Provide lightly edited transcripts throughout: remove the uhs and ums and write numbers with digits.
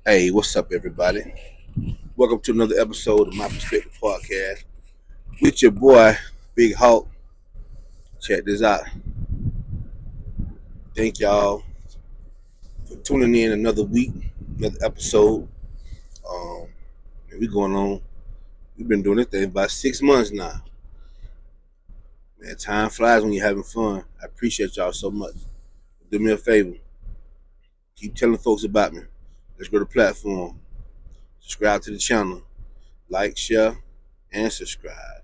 Hey, what's up, everybody? Welcome to another episode of My Perspective Podcast with your boy, Big Hawk. Check this out. Thank y'all for tuning in another week, another episode. Um, we going on. We've been doing this thing about 6 months now. Man, time flies when you're having fun. I appreciate y'all so much. Do me a favor. Keep telling folks about me. Let's grow the platform. Subscribe to the channel. Like, share, and subscribe.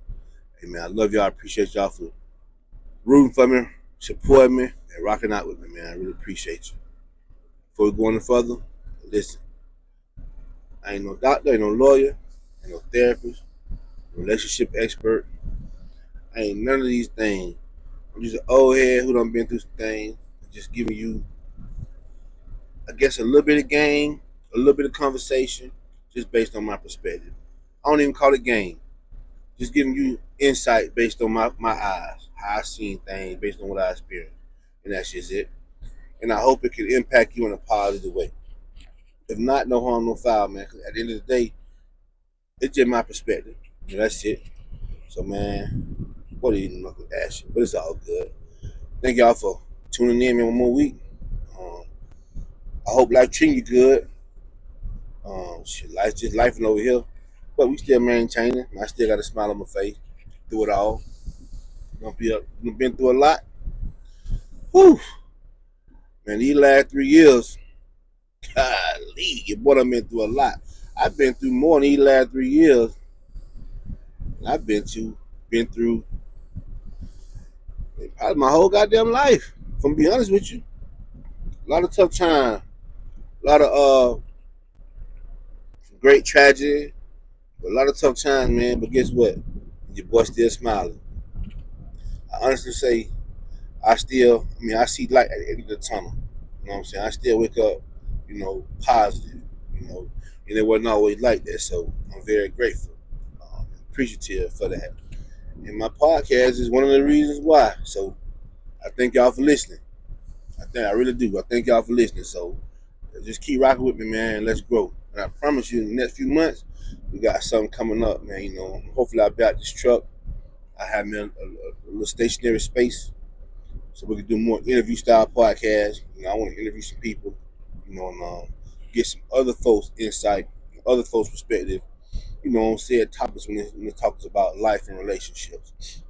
Hey, man, I love y'all. I appreciate y'all for rooting for me, supporting me, and rocking out with me, man. I really appreciate you. Before we go any further, listen. I ain't no doctor, ain't no lawyer, ain't no therapist, relationship expert. I ain't none of these things. I'm just an old head who done been through some things. Just giving you, I guess, a little bit of game, a little bit of conversation, just based on my perspective. I don't even call it game. Just giving you insight based on my eyes, how I seen things, based on what I experienced. And that's just it. And I hope it can impact you in a positive way. If not, no harm, no foul, man. Because at the end of the day, it's just my perspective. That's it. So, man, what are you even looking at ask you? But it's all good. Thank y'all for tuning in, man, one more week. Um, I hope life treating you good. Shit, life's just life over here. But we still maintaining. I still got a smile on my face through it all. Been through a lot. Whew. Man, these last 3 years, golly, your boy done been through a lot. I've been through more in these last 3 years I've been through probably my whole goddamn life. If I'm be honest with you, a lot of tough time, a lot of great tragedy, a lot of tough times, man. But guess what? Your boy still smiling. I honestly say, I see light at the end of the tunnel. You know what I'm saying? I still wake up, positive. You know, and it wasn't always like that. So I'm very grateful, appreciative for that. And my podcast is one of the reasons why. So I thank y'all for listening. I really do. I thank y'all for listening. So just keep rocking with me, man, and let's grow. And I promise you, in the next few months, we got something coming up, man. Hopefully I'll be out this truck. I have me a little stationary space so we can do more interview style podcasts. I want to interview some people, and get some other folks' insight, other folks' perspective, on said topics when it talks about life and relationships.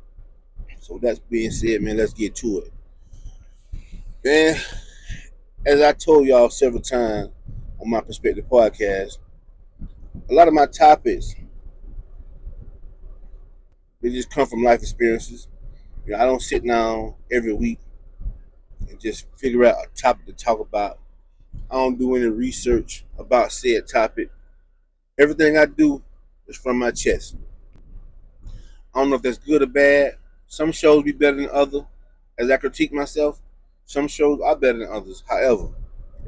So with that being said, man, let's get to it. Man, as I told y'all several times on my Perspective podcast, a lot of my topics they just come from life experiences. I don't sit down every week and just figure out a topic to talk about. I don't do any research about said topic. Everything I do is from my chest. I don't know if that's good or bad. Some shows be better than others. As I critique myself, some shows are better than others. However,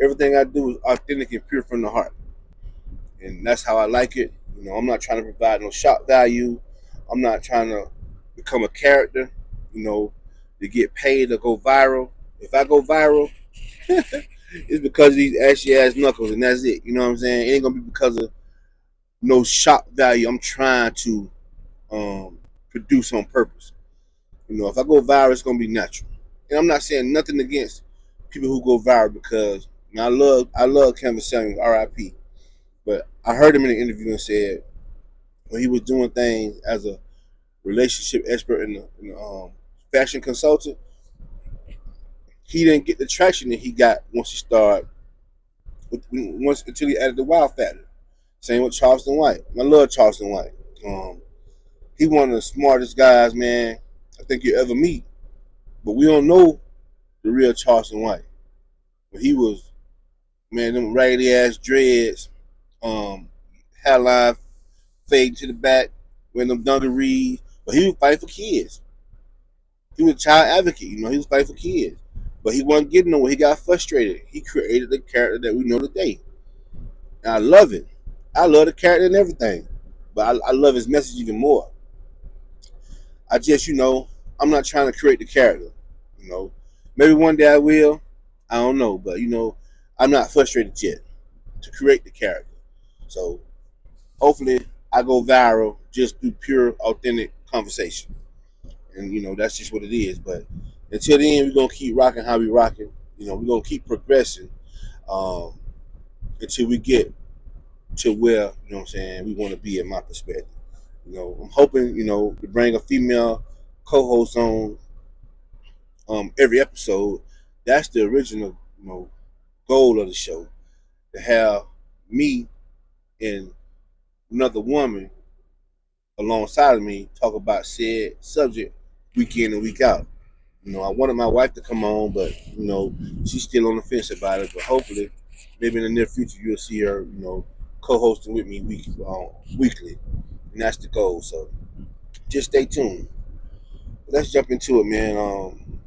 everything I do is authentic and pure from the heart. And that's how I like it. I'm not trying to provide no shock value. I'm not trying to become a character, to get paid or go viral. If I go viral, it's because of these ashy ass knuckles, and that's it. You know what I'm saying? It ain't gonna be because of no shock value. I'm trying to produce on purpose. If I go viral, it's gonna be natural. And I'm not saying nothing against people who go viral because I love Kevin Samuels, R.I.P. But I heard him in an interview and said when he was doing things as a relationship expert and fashion consultant, he didn't get the traction that he got once he started, once until he added the wow factor. Same with Charleston White. I love Charleston White. He one of the smartest guys, man, I think you ever meet. But we don't know the real Charleston White. But he was, man, them raggedy ass dreads, hairline fade to the back, wearing them dungarees. But he was fighting for kids. He was a child advocate, he was fighting for kids. But he wasn't getting nowhere. He got frustrated. He created the character that we know today. And I love it. I love the character and everything. But I love his message even more. I just, I'm not trying to create the character. You know, maybe one day I will. I don't know. But, I'm not frustrated yet. to create the character. So hopefully I go viral just through pure, authentic conversation. And that's just what it is. But until then, we're gonna keep rocking how we rocking. We're gonna keep progressing um, until we get to where what I'm saying we want to be in my perspective. I'm hoping to bring a female co-host on every episode. That's the original goal of the show, to have me and another woman alongside of me talk about said subject week in and week out. I wanted my wife to come on, but she's still on the fence about it. But hopefully, maybe in the near future, you'll see her, co-hosting with me weekly, and that's the goal. So just stay tuned. Let's jump into it, man.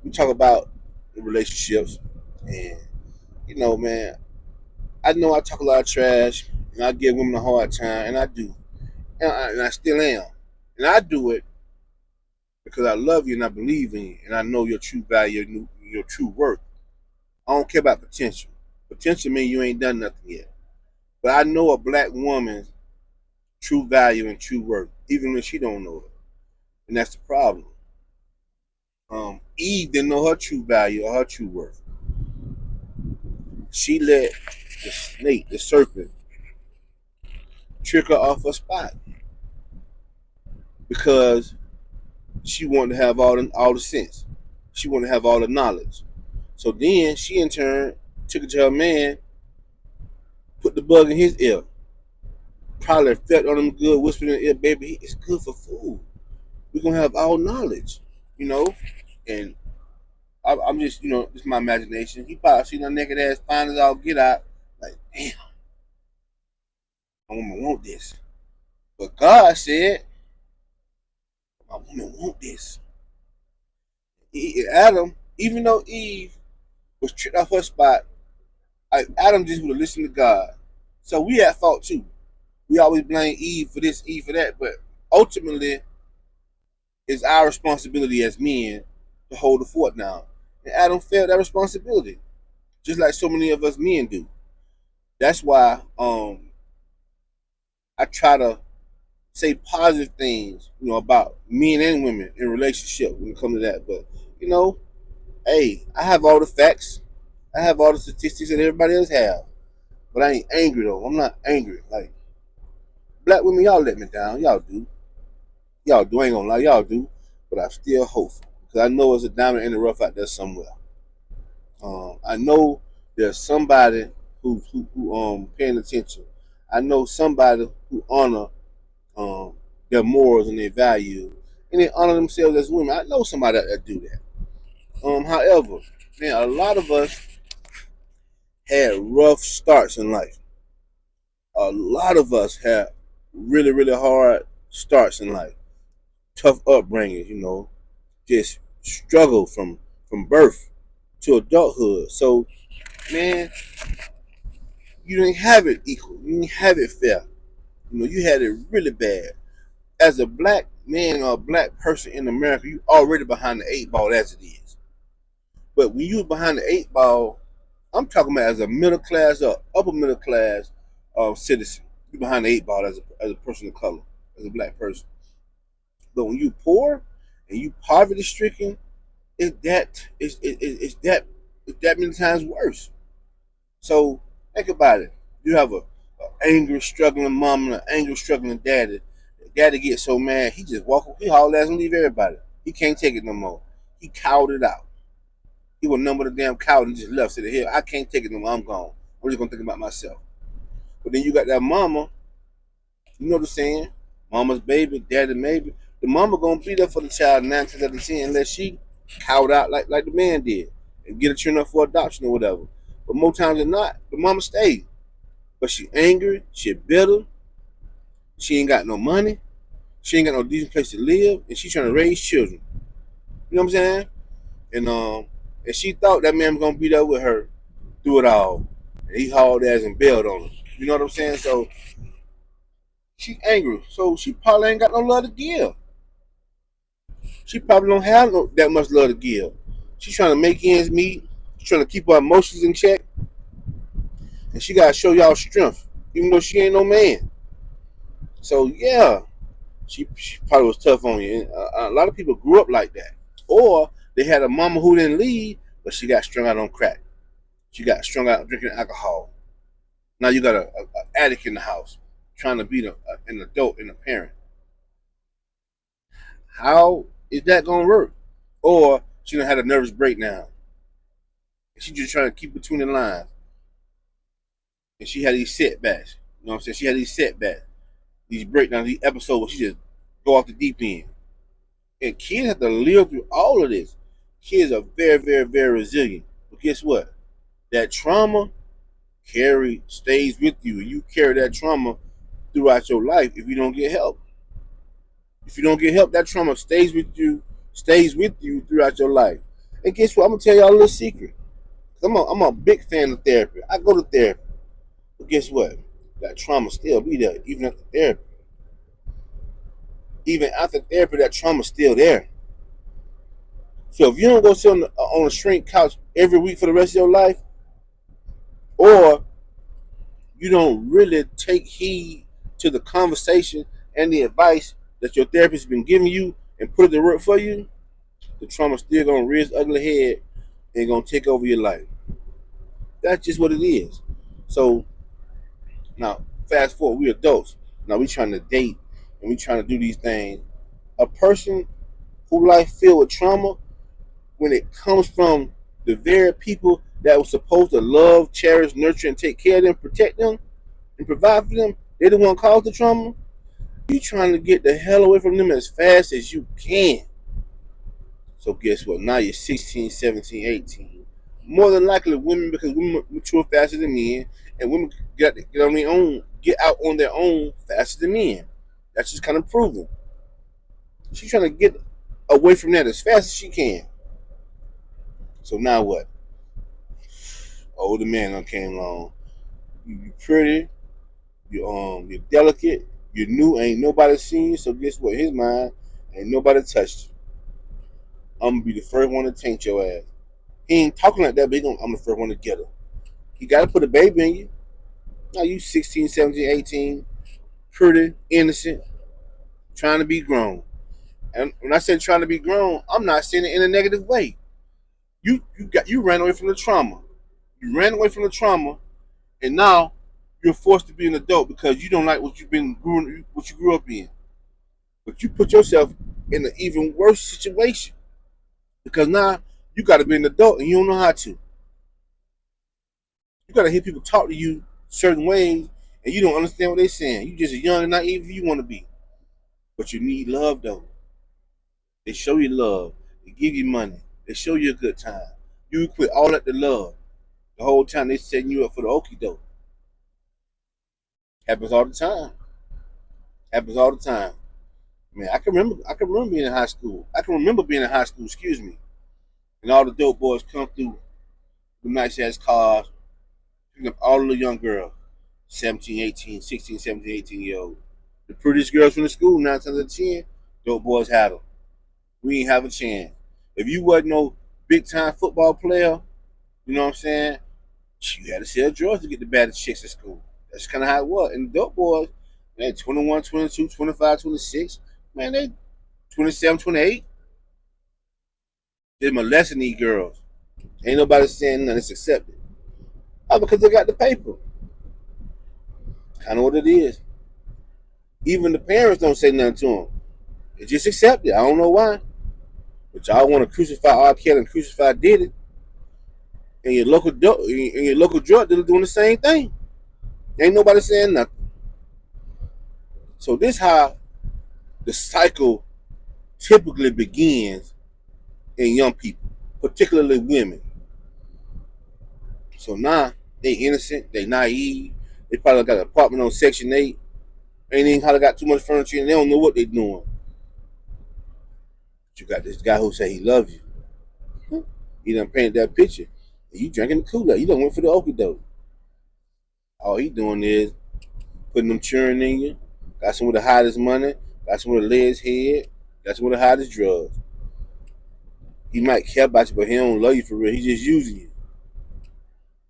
We talk about the relationships, and man, I know I talk a lot of trash, and I give women a hard time, and I do, and I still am, and I do it because I love you and I believe in you, and I know your true value, your true worth. I don't care about potential. Potential means you ain't done nothing yet. But I know a black woman's true value and true worth, even when she don't know it. And that's the problem. Eve didn't know her true value or her true worth. She let the snake, the serpent, trick her off her spot because she wanted to have all the sense. She wanted to have all the knowledge. So then she in turn took it to her man, put the bug in his ear. Probably felt on him good, whispered in the ear, baby, it's good for food. We're gonna have all knowledge, And I'm just, it's my imagination. He probably seen her naked ass fine as all get out, like, damn, my woman want this. But God said, my woman want this. Adam, even though Eve was tricked off her spot, Adam just would have listened to God. So we at fault too. We always blame Eve for this, Eve for that, but ultimately, it's our responsibility as men to hold the fort down. And Adam failed that responsibility, just like so many of us men do. That's why I try to say positive things, about men and women in relationship when it comes to that. But hey, I have all the facts, I have all the statistics that everybody else have, but I ain't angry though. I'm not angry. Like black women, y'all let me down. Y'all do. Y'all do. I ain't gonna lie, y'all do. But I'm still hopeful because I know there's a diamond in the rough out there somewhere. I know there's somebody who paying attention. I know somebody who honor their morals and their values, and they honor themselves as women. I know somebody that do that. However, man, a lot of us had rough starts in life. A lot of us had really, really hard starts in life. Tough upbringing, just struggle from birth to adulthood. So, man, you didn't have it equal. You didn't have it fair. You had it really bad. As a black man or a black person in America, you already behind the eight ball as it is. But when you behind the eight ball, I'm talking about as a middle class or upper middle class citizen. You behind the eight ball as a person of color, as a black person. But when you poor and you poverty stricken, it's that many times worse. So think about it. You have a angry, struggling mom and an angry, struggling daddy. Daddy gets so mad, he just he haul ass and leave everybody. He can't take it no more. He cowed it out. He would number the damn cow and just left. Said, "Here, I can't take it no more. I'm gone. I'm just gonna think about myself." But then you got that mama. You know what I'm saying? Mama's baby, daddy maybe. The mama gonna be there for the child 9 times out of 10 unless she cowed out like the man did and get a turned up for adoption or whatever. But more times than not, the mama stayed. But she angry, she bitter, she ain't got no money, she ain't got no decent place to live, and she trying to raise children. You know what I'm saying? And she thought that man was gonna be there with her through it all. And he hauled ass and bailed on her. You know what I'm saying? So she angry. So she probably ain't got no love to give. She probably don't have that much love to give. She's trying to make ends meet. She's trying to keep her emotions in check. And she gotta show y'all strength, even though she ain't no man. So yeah, she probably was tough on you. And a lot of people grew up like that, or they had a mama who didn't lead, but she got strung out on crack. She got strung out drinking alcohol. Now you got a addict in the house trying to be an adult and a parent. How is that gonna work? Or she done had a nervous breakdown. And she just trying to keep between the lines. And she had these setbacks. You know what I'm saying? She had these setbacks, these breakdowns, these episodes where she just go off the deep end. And kids have to live through all of this. Kids are very, very, very resilient. But guess what? That trauma stays with you. You carry that trauma throughout your life if you don't get help. If you don't get help, that trauma stays with you throughout your life. And guess what? I'm gonna tell y'all a little secret. I'm a big fan of therapy. I go to therapy. But guess what? That trauma still be there, even after therapy. Even after therapy, that trauma's still there. So if you don't go sit on a shrink couch every week for the rest of your life, or you don't really take heed to the conversation and the advice that your therapist has been giving you and put it to work for you, the trauma still gonna rear its ugly head and gonna take over your life. That's just what it is. So now, fast forward, we're adults. Now we trying to date and we trying to do these things. A person who life filled with trauma, when it comes from the very people that were supposed to love, cherish, nurture, and take care of them, protect them, and provide for them, they the one caused the trauma. You trying to get the hell away from them as fast as you can. So guess what? Now you're 16, 17, 18. More than likely women, because women mature faster than men, and women get out on their own faster than men. That's just kind of proven. She's trying to get away from that as fast as she can. So now what? Older man done came along. You pretty, you're delicate, you're new, ain't nobody seen you. So guess what? His mind ain't nobody touched you. I'm gonna be the first one to taint your ass. He ain't talking like that, but I'm the first one to get her. He gotta put a baby in you. Now you 16, 17, 18, pretty, innocent, trying to be grown. And when I say trying to be grown, I'm not saying it in a negative way. You ran away from the trauma. You ran away from the trauma, and now you're forced to be an adult because you don't like what what you grew up in. But you put yourself in an even worse situation because now you got to be an adult and you don't know how to. You got to hear people talk to you certain ways, and you don't understand what they're saying. You just as young and naive as you want to be, but you need love though. They show you love. They give you money. They show you a good time. You quit all that to love. The whole time they setting you up for the okie doke. Happens all the time. Happens all the time. Man, I can remember being in high school. I can remember being in high school, excuse me. And all the dope boys come through with nice ass cars, picking up all the young girls, 17, 18, 16, 17, 18 year old. The prettiest girls from the school, 9 times out of 10, dope boys had them. We ain't have a chance. If you wasn't no big time football player, you know what I'm saying? You had to sell drugs to get the baddest chicks at school. That's kind of how it was. And the dope boys, man, 21, 22, 25, 26, man, they 27, 28. They're molesting these girls. Ain't nobody saying nothing. It's accepted. Oh, because they got the paper. Kind of what it is. Even the parents don't say nothing to them. They just accept it. I don't know why. But y'all want to crucify R. Kelly and crucify Diddy. And your local drug dealer doing the same thing. Ain't nobody saying nothing. So this how the cycle typically begins in young people, particularly women. So now they innocent, they naive, they probably got an apartment on Section 8, ain't even how they got too much furniture and they don't know what they doing. But you got this guy who say he loves you. He done painted that picture. And you drinking the Kool-Aid. You done went for the okie doke. All he doing is putting them churn in you. Got some of the hottest money. Got some of the lead's head. Got some of the hottest drugs. He might care about you, but he don't love you for real. He just using you.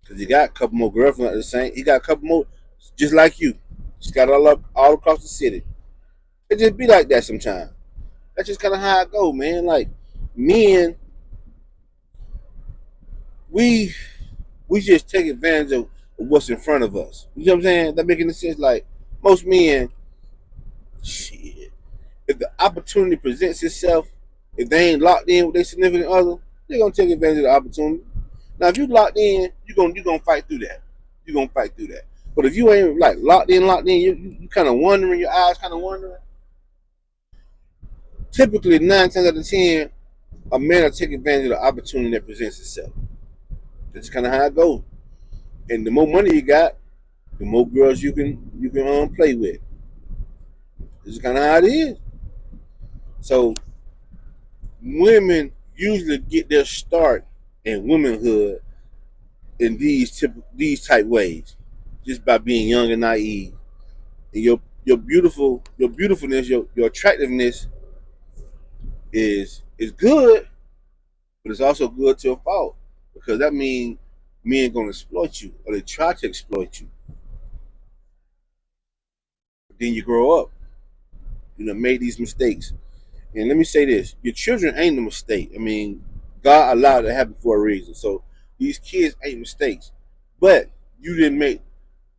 Because he got a couple more girlfriends at the same. He got a couple more just like you. Just got all across the city. It just be like that sometimes. That's just kind of how I go, man. Like men, we we just take advantage of what's in front of us. You know what I'm saying? That making sense. Like most men, shit. If the opportunity presents itself, if they ain't locked in with their significant other, they're gonna take advantage of the opportunity. Now, if you locked in, you gonna fight through that. You're gonna fight through that. But if you ain't like locked in, you kind of wondering, your eyes kind of wondering. Typically, 9 times out of 10, a man will take advantage of the opportunity that presents itself. That's kind of how it goes. And the more money you got, the more girls you can play with. This is kind of how it is. So women usually get their start in womanhood in these type ways, just by being young and naive. And your beautifulness, your attractiveness is good, but it's also good to a fault because that means men gonna exploit you or they try to exploit you. But then you grow up, made these mistakes. And let me say this: your children ain't a mistake. I mean, God allowed it to happen for a reason. So these kids ain't mistakes, but you didn't make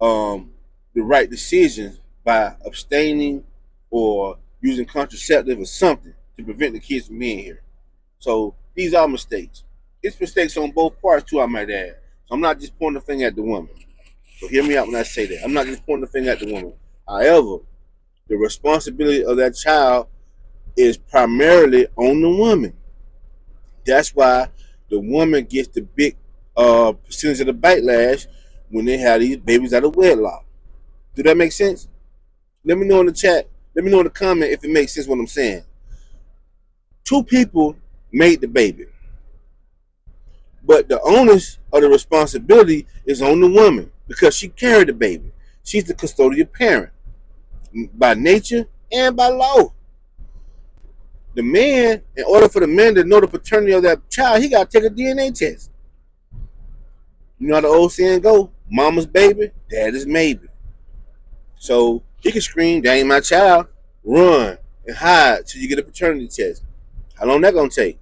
um, the right decisions by abstaining or using contraceptive or something to prevent the kids from being here. So these are mistakes. It's mistakes on both parts too, I might add. So I'm not just pointing the finger at the woman. So hear me out when I say that. I'm not just pointing the finger at the woman. However, the responsibility of that child is primarily on the woman. That's why the woman gets the big percentage of the backlash when they have these babies out of wedlock. Do that make sense? Let me know in the chat. Let me know in the comment if it makes sense what I'm saying. Two people made the baby, but the onus of the responsibility is on the woman because she carried the baby. She's the custodial parent by nature and by law. The man, in order for the man to know the paternity of that child, he got to take a DNA test. You know how the old saying go? Mama's baby, daddy's maybe. So he can scream, that ain't my child, run and hide till you get a paternity test. How long that gonna take?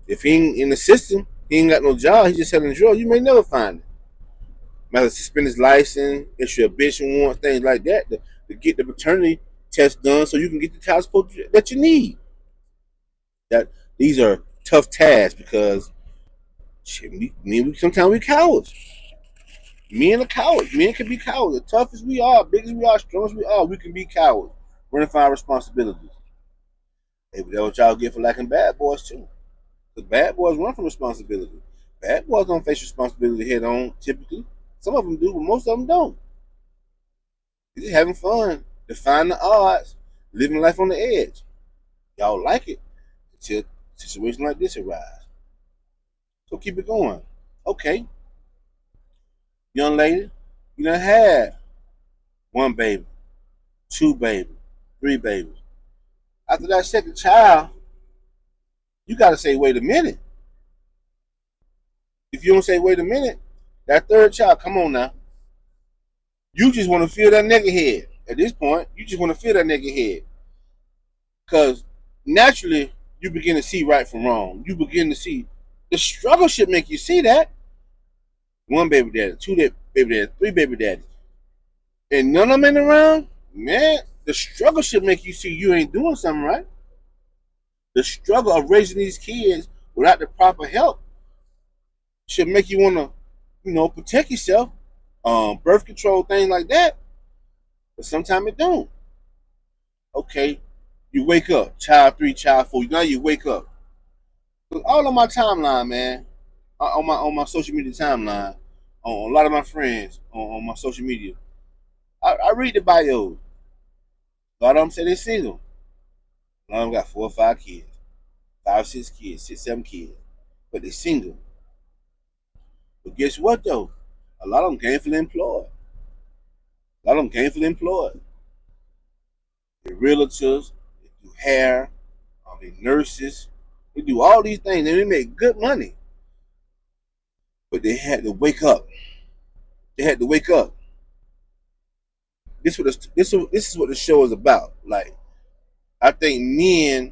If he ain't in the system, he ain't got no job, he just selling drugs, you may never find it. Might suspend his license, issue a eviction warrant, things like that to get the paternity test done so you can get the child support that you need. That these are tough tasks because shit, sometimes we cowards. Men are cowards. Men can be cowards. As tough as we are, big as we are, strong as we are, we can be cowards. Running for our responsibilities. Hey, but that's what y'all get for liking bad boys too. Because bad boys run from responsibility. Bad boys don't face responsibility head on typically. Some of them do, but most of them don't. They're just having fun, defying the odds, living life on the edge. Y'all like it until a situation like this arises. So keep it going. Okay, young lady, you done had one baby, two babies, three babies. After that second child, you got to say, wait a minute. If you don't say, wait a minute, that third child, come on now. You just want to feel that nigga head. At this point, you just want to feel that nigga head. Because naturally, you begin to see right from wrong. You begin to see the struggle should make you see that. One baby daddy, two baby daddy, three baby daddies. And none of them in around, man, the struggle should make you see you ain't doing something right. The struggle of raising these kids without the proper help should make you want to, protect yourself. Birth control, things like that. But sometimes it don't. Okay, you wake up, child three, child four. Now you wake up. All on my timeline, man, on my social media timeline, on a lot of my friends on my social media, I read the bios. A lot of them say they're single. A lot of them got 4 or 5 kids, 5, 6 kids, 6, 7 kids, but they're single. But guess what though? A lot of them gainfully employed. A lot of them gainfully employed. They're realtors, they do hair, they're nurses, they do all these things and they make good money. but they had to wake up. They had to wake up. This is what the show is about. Like, I think men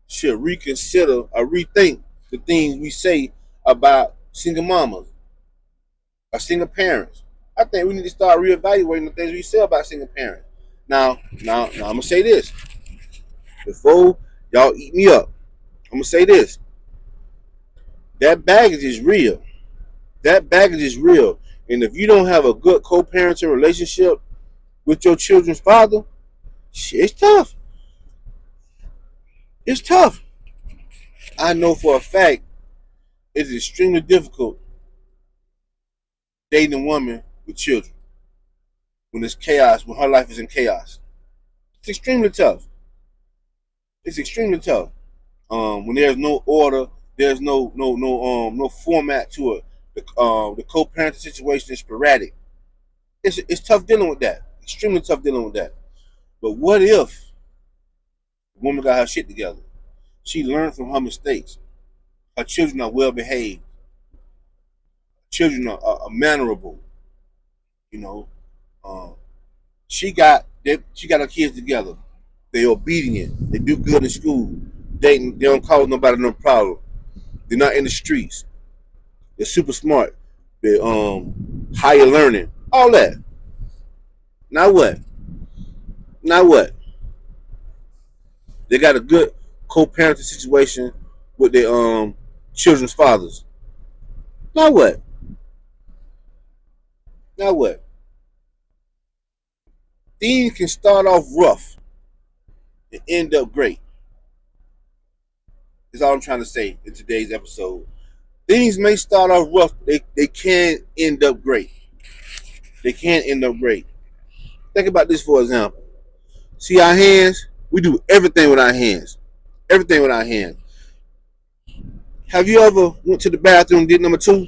should reconsider or rethink the things we say about single mamas or single parents. I think we need to start reevaluating the things we say about single parents. Now, I'm gonna say this before y'all eat me up. I'm gonna say this: that baggage is real. That baggage is real, and if you don't have a good co-parenting relationship with your children's father, shit, it's tough. It's tough. I know for a fact it's extremely difficult dating a woman with children when it's chaos, when her life is in chaos. It's extremely tough. It's extremely tough. When there's no order, there's no format to it. The co-parenting situation is sporadic. It's tough dealing with that. Extremely tough dealing with that. But what if the woman got her shit together? She learned from her mistakes. Her children are well behaved. Children are mannerable. You know, um, she got her kids together. They're obedient. They do good in school. They don't cause nobody no problem. They're not in the streets. They're super smart. They're higher learning. All that. Now what? Now what? They got a good co-parenting situation with their children's fathers. Now what? Now what? Things can start off rough and end up great. That's all I'm trying to say in today's episode. Things may start off rough. They can end up great. They can end up great. Think about this for example. See our hands? We do everything with our hands. Everything with our hands. Have you ever went to the bathroom, did number two,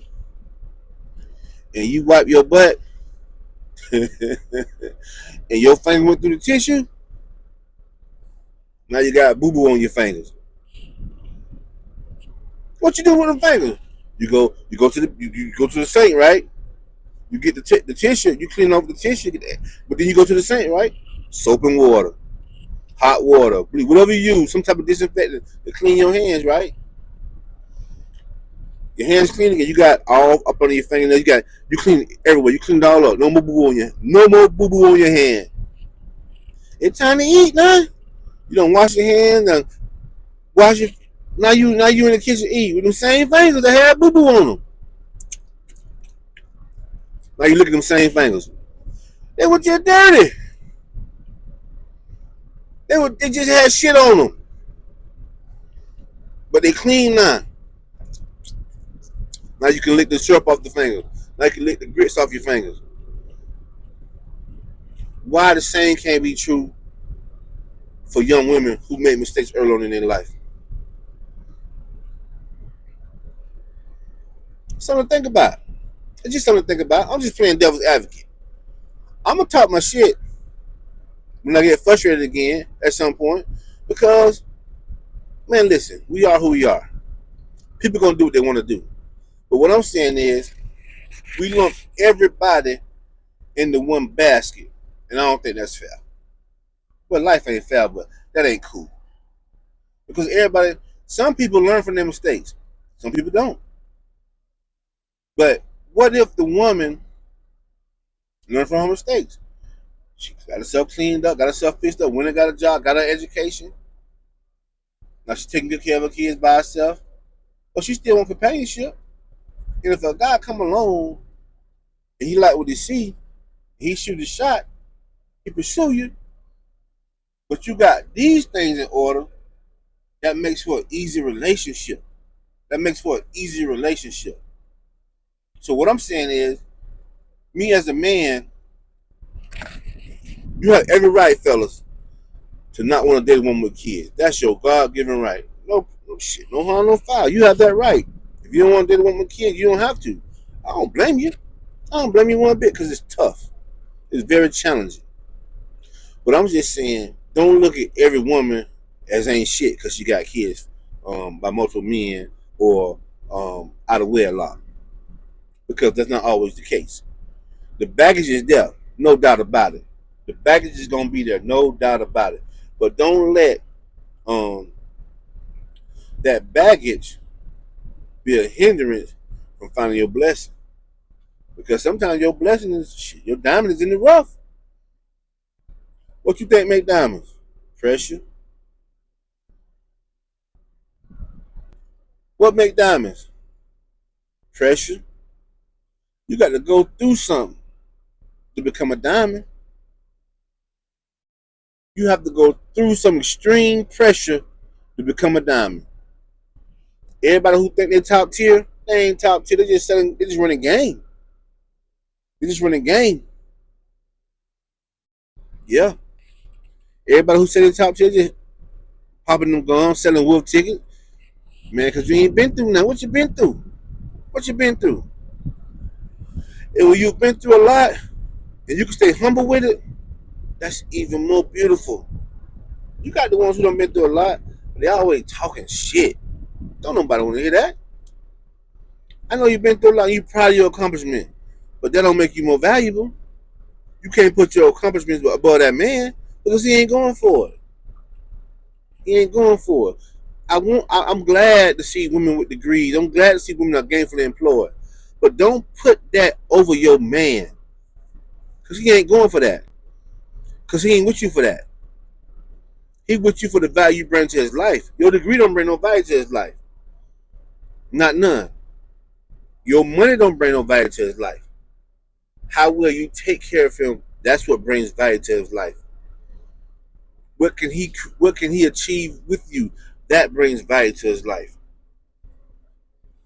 and you wipe your butt, and your finger went through the tissue? Now you got boo boo on your fingers. What you do with them fingers? You go to the sink, right? You get the tissue, you clean off the tissue, but then you go to the sink, right? Soap and water, hot water, whatever you use, some type of disinfectant to clean your hands, right? Your hands clean again. You got all up under your fingernails. You clean everywhere. You clean it all up. No more boo boo on your hand. It's time to eat, man. You don't wash your hands. Wash your now you in the kitchen eat with them same fingers that had boo boo on them. Now you look at them same fingers. They were just dirty. They just had shit on them. But they clean now. Now you can lick the syrup off the fingers. Now you can lick the grits off your fingers. Why the same can't be true for young women who make mistakes early on in their life? Something to think about. It's just something to think about. I'm just playing devil's advocate. I'm gonna talk my shit when I get frustrated again at some point because, man, listen, we are who we are. People gonna do what they want to do. But what I'm saying is, we lump everybody into one basket, and I don't think that's fair. Well, life ain't fair, but that ain't cool because some people learn from their mistakes, some people don't. But what if the woman learned from her mistakes? She got herself cleaned up, got herself fixed up, went and got a job, got her education. Now she's taking good care of her kids by herself, but she still want companionship. And if a guy come along and he like what he see, he shoot his shot, he pursue you, but you got these things in order, that makes for an easy relationship. That makes for an easy relationship. So what I'm saying is, me as a man, you have every right, fellas, to not want to date a woman with kids. That's your God-given right. No shit, no harm, no foul. You have that right. If you don't want to date a woman with kids, you don't have to. I don't blame you. I don't blame you one bit because it's tough. It's very challenging. But I'm just saying, don't look at every woman as ain't shit because she got kids by multiple men or out of wedlock. because that's not always the case. The baggage is there, no doubt about it. The baggage is gonna be there, no doubt about it. But don't let um that baggage be a hindrance from finding your blessing. Because sometimes your blessing is shit, your diamond is in the rough. What you think make diamonds? Pressure. What make diamonds? Pressure. You got to go through something to become a diamond. You have to go through some extreme pressure to become a diamond. Everybody who think they top tier, they ain't top tier. They just selling. They just running game. They just running game. Yeah. Everybody who say they top tier just popping them guns, selling wolf tickets. Man, because you ain't been through now. What you been through? What you been through? And when you've been through a lot and you can stay humble with it, that's even more beautiful. You got the ones who done been through a lot, but they always talking shit. Don't nobody want to hear that. I know you've been through a lot and you're proud of your accomplishment, but that don't make you more valuable. You can't put your accomplishments above that man because he ain't going for it. He ain't going for it. I'm glad to see women with degrees. I'm glad to see women are gainfully employed. But don't put that over your man. Because he ain't going for that. Because he ain't with you for that. He with you for the value you bring to his life. Your degree don't bring no value to his life. Not none. Your money don't bring no value to his life. How will you take care of him? That's what brings value to his life. What can he achieve with you? That brings value to his life.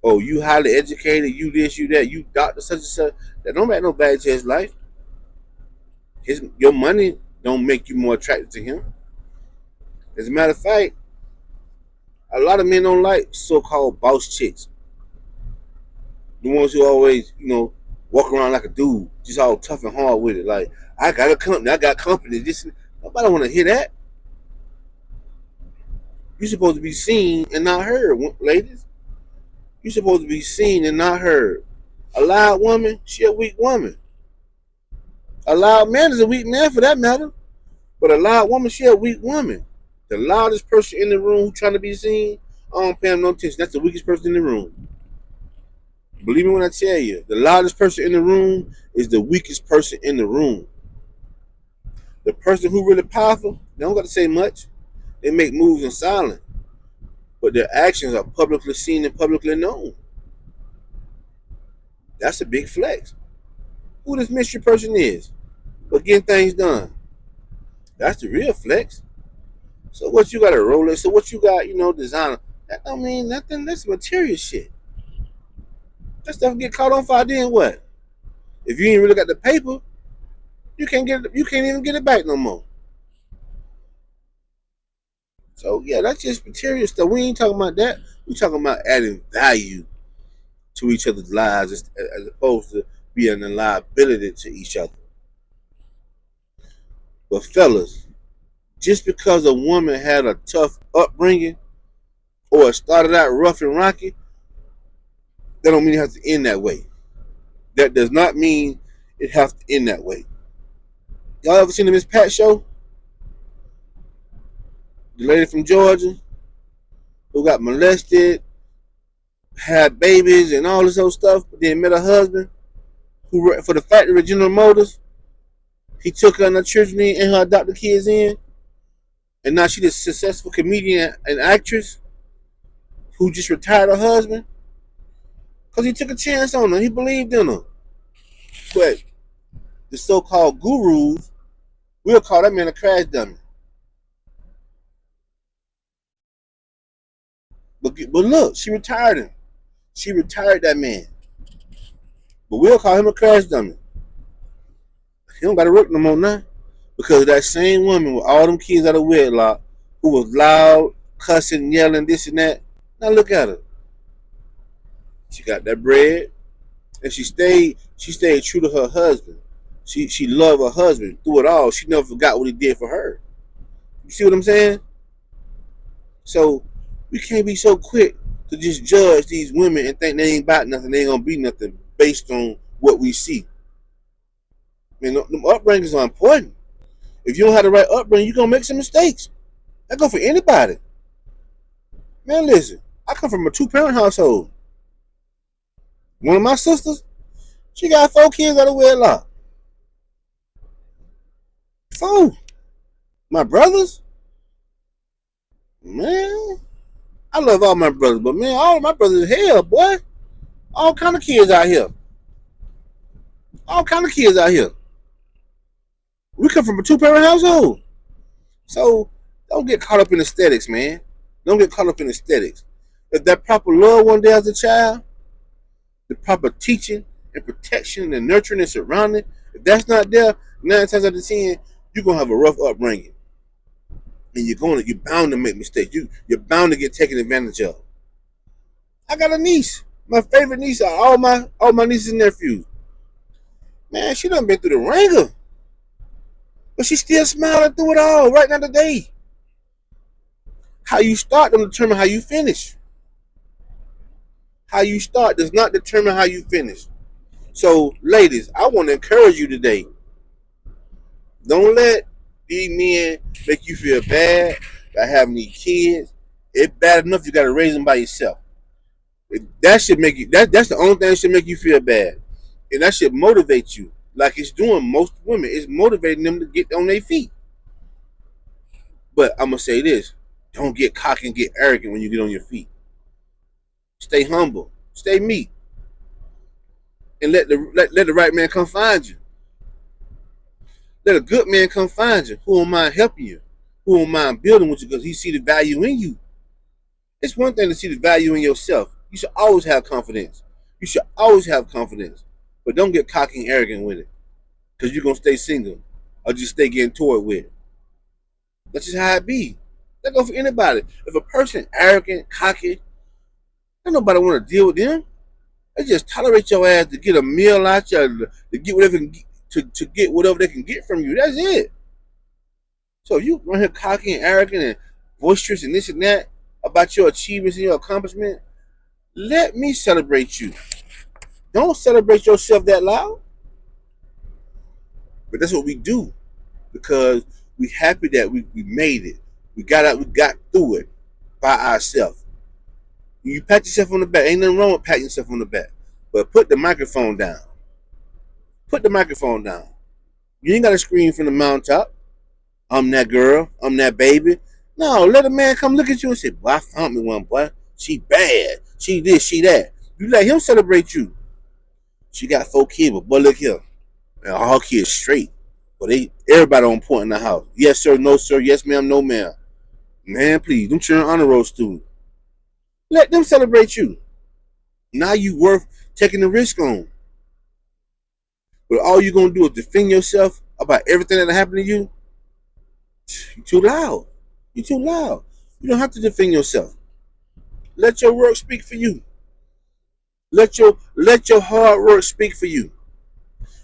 Oh, you highly educated, you this, you that, you doctor such and such. That don't make no value to his life. Your money don't make you more attractive to him. As a matter of fact, a lot of men don't like so-called boss chicks. The ones who always, walk around like a dude, just all tough and hard with it. Like, I got a company, I got company. Nobody want to hear that. You're supposed to be seen and not heard, ladies. You're supposed to be seen and not heard. A loud woman, she a weak woman. A loud man is a weak man for that matter. But a loud woman, she a weak woman. The loudest person in the room who trying to be seen, I don't pay him no attention. That's the weakest person in the room. Believe me when I tell you, the loudest person in the room is the weakest person in the room. The person who really powerful, they don't got to say much. They make moves in silence. But their actions are publicly seen and publicly known. That's a big flex. Who this mystery person is, but getting things done. That's the real flex. So what you got a Rolex? So what you got, designer? That don't mean nothing. That's material shit. That stuff get caught on fire. Then what? If you ain't really got the paper, you can't even get it back no more. So yeah, that's just material stuff. We ain't talking about that. We talking about adding value to each other's lives as opposed to being a liability to each other. But fellas, just because a woman had a tough upbringing or started out rough and rocky, that don't mean it has to end that way. That does not mean it has to end that way. Y'all ever seen the Miss Pat show? The lady from Georgia who got molested, had babies and all this other stuff, but then met a husband who worked for the factory of General Motors. He took her in the children and her adopted kids in. And now she's a successful comedian and actress who just retired her husband because he took a chance on her. He believed in her. But the so-called gurus, we'll call that man a crash dummy. But look, she retired him. She retired that man. But we'll call him a crash dummy. He don't got to work no more now. Because that same woman with all them kids out of wedlock who was loud, cussing, yelling, this and that. Now look at her. She got that bread. And she stayed true to her husband. She loved her husband through it all. She never forgot what he did for her. You see what I'm saying? So we can't be so quick to just judge these women and think they ain't about nothing, they ain't gonna be nothing based on what we see. I mean, the upbringings are important. If you don't have the right upbringing, you're gonna make some mistakes. That go for anybody. Man, listen, I come from a two-parent household. One of my sisters, she got 4 kids out of wedlock. 4. My brothers, man, I love all my brothers, but man, all of my brothers, hell, boy, all kind of kids out here. All kind of kids out here. We come from a two-parent household. So don't get caught up in aesthetics, man. Don't get caught up in aesthetics. If that proper love one day as a child, the proper teaching and protection and nurturing and surrounding, if that's not there, 9 times out of 10, you're gonna have a rough upbringing. And you're bound to make mistakes. You're bound to get taken advantage of. I got a niece. My favorite niece are all my nieces and nephews. Man, she done been through the ringer. But she's still smiling through it all right now today. How you start don't determine how you finish. How you start does not determine how you finish. So, ladies, I want to encourage you today. Don't let these men make you feel bad by having these kids. It's bad enough you got to raise them by yourself. That should make you. That's the only thing that should make you feel bad, and that should motivate you. Like it's doing most women, it's motivating them to get on their feet. But I'm gonna say this: don't get cocky and get arrogant when you get on your feet. Stay humble, stay meek, and let the right man come find you. Let a good man come find you. Who don't mind helping you? Who don't mind building with you because he see the value in you. It's one thing to see the value in yourself. You should always have confidence. You should always have confidence. But don't get cocky and arrogant with it. Because you're going to stay single. Or just stay getting toyed with. That's just how it be. That go for anybody. If a person arrogant, cocky, don't nobody want to deal with them. They just tolerate your ass to get a meal out you, to get whatever to get whatever they can get from you. That's it. So if you run here cocky and arrogant and boisterous and this and that about your achievements and your accomplishment, let me celebrate you. Don't celebrate yourself that loud. But that's what we do because we happy that we made it. We got through it by ourselves. You pat yourself on the back. Ain't nothing wrong with patting yourself on the back. But put the microphone down. Put the microphone down. You ain't got to scream from the mountaintop. I'm that girl. I'm that baby. No, let a man come look at you and say, boy, I found me one, boy. She bad. She this, she that. You let him celebrate you. She got 4 kids, but boy, look here. Man, all kids straight. But everybody on point in the house. Yes, sir, no, sir. Yes, ma'am, no, ma'am. Man, please, them children honor roll students. Let them celebrate you. Now you worth taking the risk on. But all you're going to do is defend yourself about everything that happened to you. You're too loud. You're too loud. You don't have to defend yourself. Let your work speak for you. Let your hard work speak for you.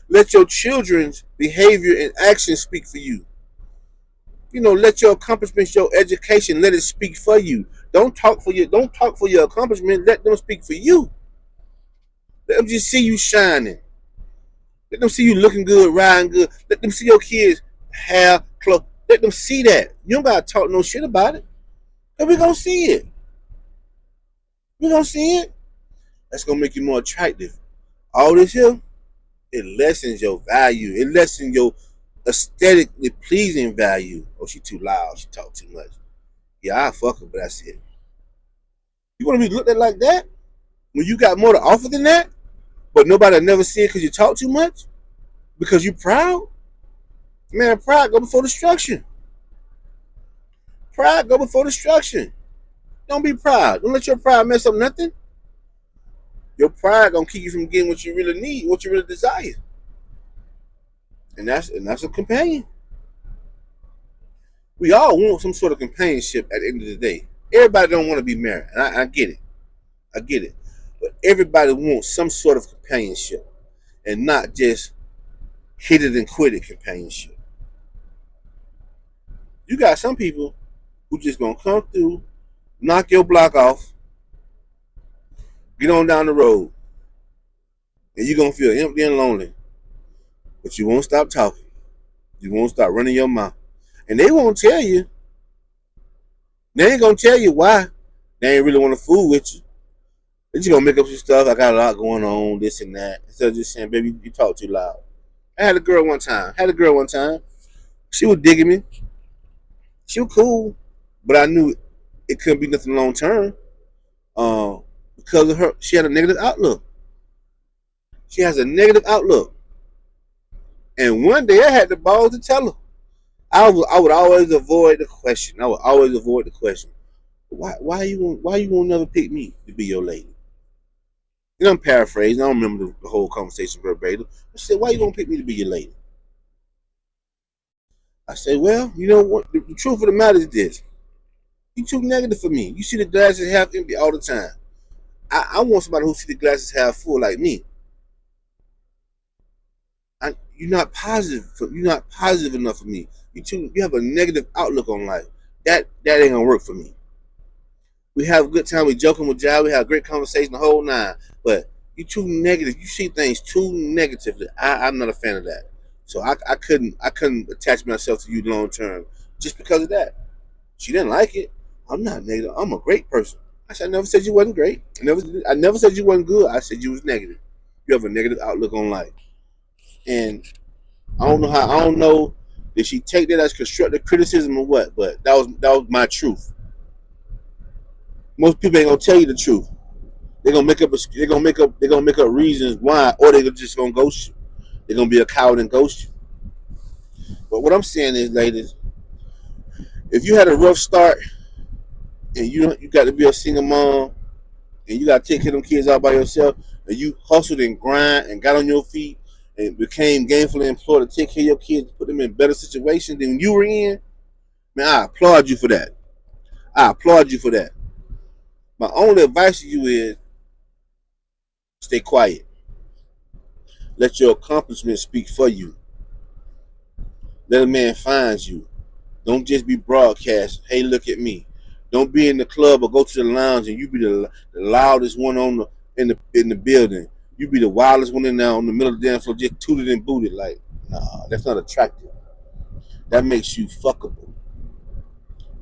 Let your children's behavior and actions speak for you. Let your accomplishments, your education, let it speak for you. Don't talk for your accomplishment. Let them speak for you. Let them just see you shining. Let them see you looking good, riding good. Let them see your kids' hair, clothes. Let them see that. You don't gotta talk no shit about it. And we're gonna see it. We're gonna see it. That's gonna make you more attractive. All this here, it lessens your value. It lessens your aesthetically pleasing value. Oh, she too loud. She talk too much. Yeah, I fuck her, but that's it. You want to be looked at like that? When you got more to offer than that? But nobody never see it because you talk too much? Because you proud? Man, pride go before destruction. Pride go before destruction. Don't be proud. Don't let your pride mess up nothing. Your pride gonna keep you from getting what you really need, what you really desire. And that's a companion. We all want some sort of companionship at the end of the day. Everybody don't want to be married. And I get it. I get it. But everybody wants some sort of companionship. And not just hit it and quit it companionship. You got some people who just gonna come through, knock your block off, get on down the road. And you're gonna feel empty and lonely. But you won't stop talking. You won't stop running your mouth. And they won't tell you. They ain't gonna tell you why. They ain't really want to fool with you. They just gonna make up some stuff. I got a lot going on, this and that. Instead of just saying, baby, you talk too loud. I had a girl one time. She was digging me. She was cool. But I knew it couldn't be nothing long term. Because of her, she had a negative outlook. She has a negative outlook. And one day I had the balls to tell her. I would always avoid the question. Why you won't never pick me to be your lady? And I'm paraphrasing. I don't remember the whole conversation verbatim. I said, why you gonna pick me to be your lady? I said, well, you know what? The truth of the matter is this. You too negative for me. You see the glasses half empty all the time. I want somebody who see the glasses half full like me. You're not positive. You're not positive enough for me. You have a negative outlook on life. That ain't gonna work for me. We have a good time. We joking with Jai. We have a great conversation the whole nine. But you too negative. You see things too negatively. I'm not a fan of that. So I couldn't attach myself to you long term just because of that. She didn't like it. I'm not negative. I'm a great person. I said I never said you wasn't great. I never said you wasn't good. I said you was negative. You have a negative outlook on life. And I don't know did she take that as constructive criticism or what, but that was my truth. Most people ain't gonna tell you the truth. They're gonna make up reasons why, or they're just gonna ghost you. They're gonna be a coward and ghost you. But what I'm saying is, ladies, if you had a rough start and you got to be a single mom and you got to take care of them kids out by yourself, and you hustled and grind and got on your feet and became gainfully employed to take care of your kids, put them in better situations than you were in, man, I applaud you for that. I applaud you for that. My only advice to you is stay quiet. Let your accomplishments speak for you. Let a man find you. Don't just be broadcast. Hey, look at me. Don't be in the club or go to the lounge and you be the loudest one in the building. You be the wildest one in there on the middle of the dance floor, just tooted and booted. Like, nah, that's not attractive. That makes you fuckable.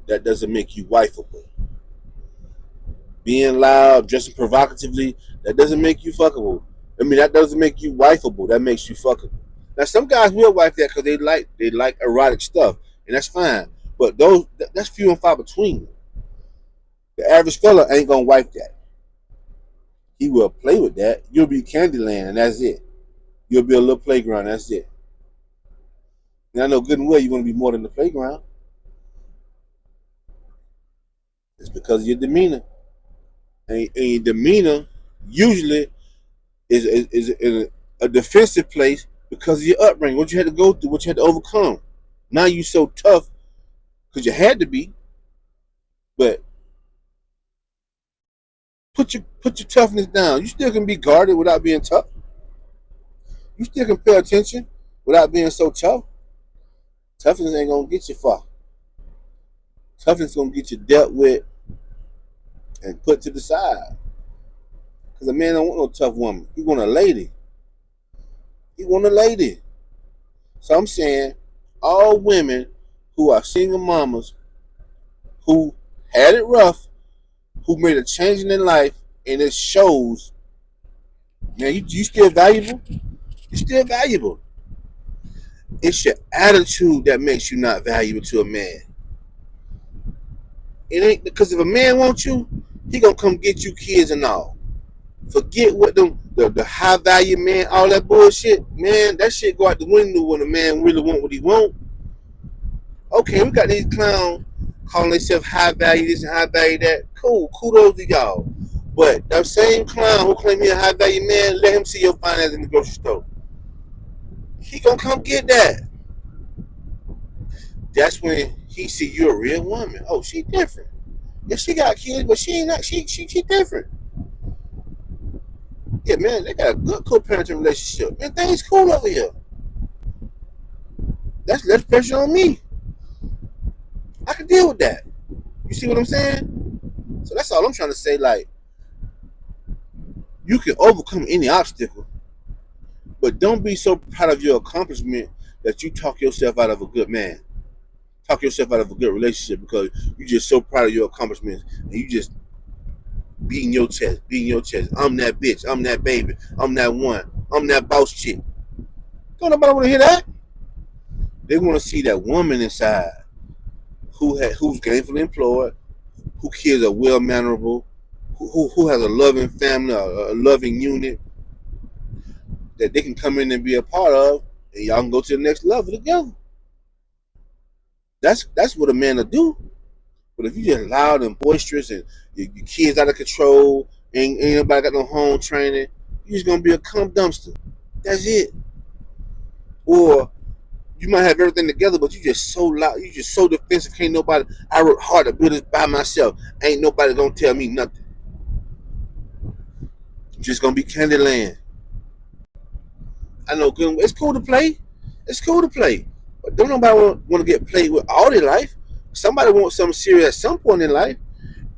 That doesn't make you wifeable. Being loud, dressing provocatively, that doesn't make you fuckable. I mean, that doesn't make you wifeable. That makes you fuckable. Now, some guys will wife that because they like erotic stuff, and that's fine. But that's few and far between. The average fella ain't gonna wife that. He will play with that. You'll be Candyland, and that's it. You'll be a little playground, that's it. And I know good and well you're gonna be more than the playground. It's because of your demeanor, and your demeanor usually is a defensive place because of your upbringing, what you had to go through, what you had to overcome. Now you so tough because you had to be, but put your toughness down. You still can be guarded without being tough. You still can pay attention without being so tough. Toughness ain't gonna get you far. Toughness gonna get you dealt with and put to the side. Because a man don't want no tough woman. He want a lady. He want a lady. So I'm saying all women who are single mamas who had it rough, who made a change in their life, and it shows, man, you still valuable? You're still valuable. It's your attitude that makes you not valuable to a man. It ain't because if a man wants you, he gonna come get you kids and all. Forget what the high value man, all that bullshit, man. That shit go out the window when a man really want what he want. Okay, we got these clowns calling themselves high value this and high value that. Cool, kudos to y'all. But that same clown who claim he a high value man, let him see your finance in the grocery store. He gonna come get that. That's when he see you a real woman. Oh, she different. Yeah, she got kids, but she ain't not. She different. Yeah, man, they got a good co-parenting relationship. Man, things cool over here. That's less pressure on me. I can deal with that. You see what I'm saying? So that's all I'm trying to say. Like, you can overcome any obstacle But don't be so proud of your accomplishment that you talk yourself out of a good man. Talk yourself out of a good relationship because you're just so proud of your accomplishments and you just beating your chest. I'm that bitch. I'm that baby. I'm that one. I'm that boss chick. Don't nobody want to hear that. They want to see that woman inside who's gainfully employed, who kids are well mannerable, who has a loving family, a loving unit that they can come in and be a part of, and y'all can go to the next level together. That's what a man will do. But if you just loud and boisterous and your kids out of control, ain't nobody got no home training, you're just gonna be a cum dumpster. That's it. Or you might have everything together, but you just so loud, you just so defensive. Can't nobody. I work hard to build this by myself. Ain't nobody gonna tell me nothing. You're just gonna be Candyland. I know it's cool to play. It's cool to play. But don't nobody want to get played with all their life. Somebody wants something serious at some point in life.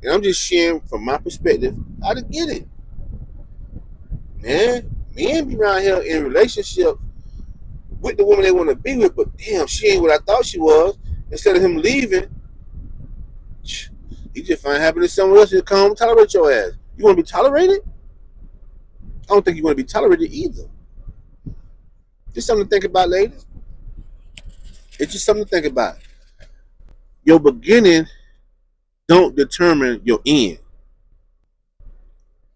And I'm just sharing from my perspective how to get it. Man, men be around here in relationships with the woman they want to be with, but damn, she ain't what I thought she was. Instead of him leaving, he just find happiness somewhere else to come tolerate your ass. You want to be tolerated? I don't think you want to be tolerated either. Just something to think about, ladies. It's just something to think about. Your beginning don't determine your end.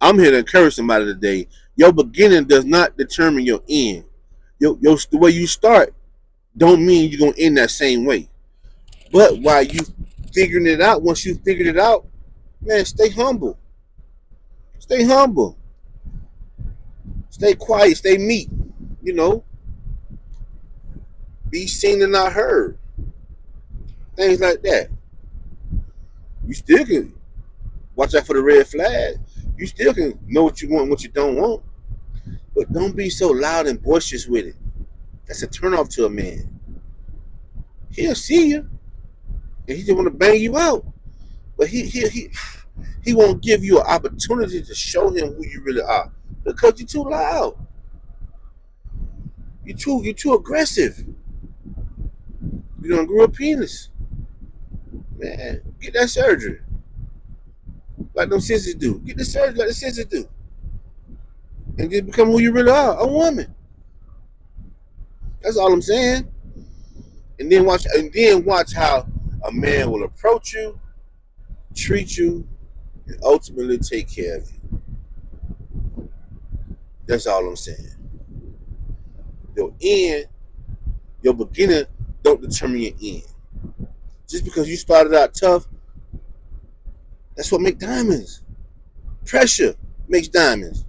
I'm here to encourage somebody today. Your beginning does not determine your end. The way you start don't mean you're gonna end that same way. But while you figuring it out, once you figured it out, man, stay humble. Stay humble. Stay quiet. Stay meek. You know, be seen and not heard. Things like that. You still can watch out for the red flag. You still can know what you want and what you don't want. But don't be so loud and boisterous with it. That's a turnoff to a man. He'll see you and he just want to bang you out. But he won't give you an opportunity to show him who you really are because you're too loud. You're too aggressive. You don't grow a penis. Man, get that surgery. Like them sisters do. Get the surgery like the sisters do. And just become who you really are, a woman. That's all I'm saying. And then watch how a man will approach you, treat you, and ultimately take care of you. That's all I'm saying. Your beginning don't determine your end. Just because you started out tough, that's what makes diamonds. Pressure makes diamonds.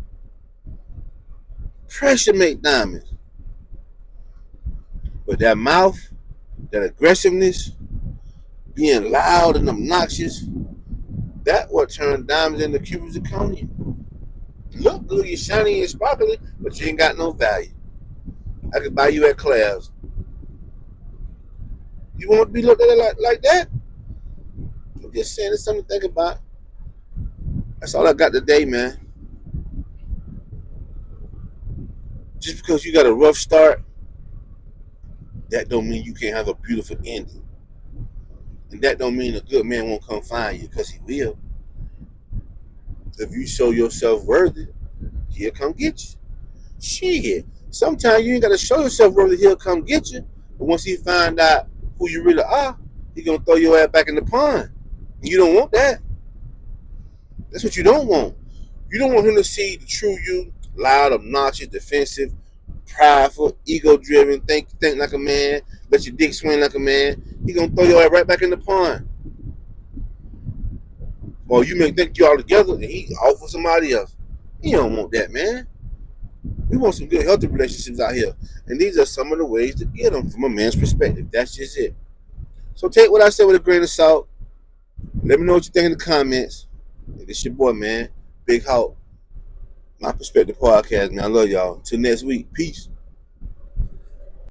Pressure makes diamonds. But that mouth, that aggressiveness, being loud and obnoxious, that what turned diamonds into cubic zirconia. Look good, you're shiny and sparkly, but you ain't got no value. I could buy you at Claire's. You want to be looked at like that? I'm just saying, it's something to think about. That's all I got today, man. Just because you got a rough start, that don't mean you can't have a beautiful ending. And that don't mean a good man won't come find you, because he will. If you show yourself worthy, he'll come get you. Shit. Sometimes you ain't got to show yourself worthy, he'll come get you. But once he find out who you really are, he gonna throw your ass back in the pond. And you don't want that. That's what you don't want. You don't want him to see the true you, loud, obnoxious, defensive, prideful, ego-driven, think like a man, let your dick swing like a man. He gonna throw your ass right back in the pond. Or you may think you all together and he off with somebody else. You don't want that, man. We want some good, healthy relationships out here. And these are some of the ways to get them from a man's perspective. That's just it. So take what I said with a grain of salt. Let me know what you think in the comments. It's your boy, man. Big Hawk. My Perspective Podcast, man. I love y'all. Until next week. Peace.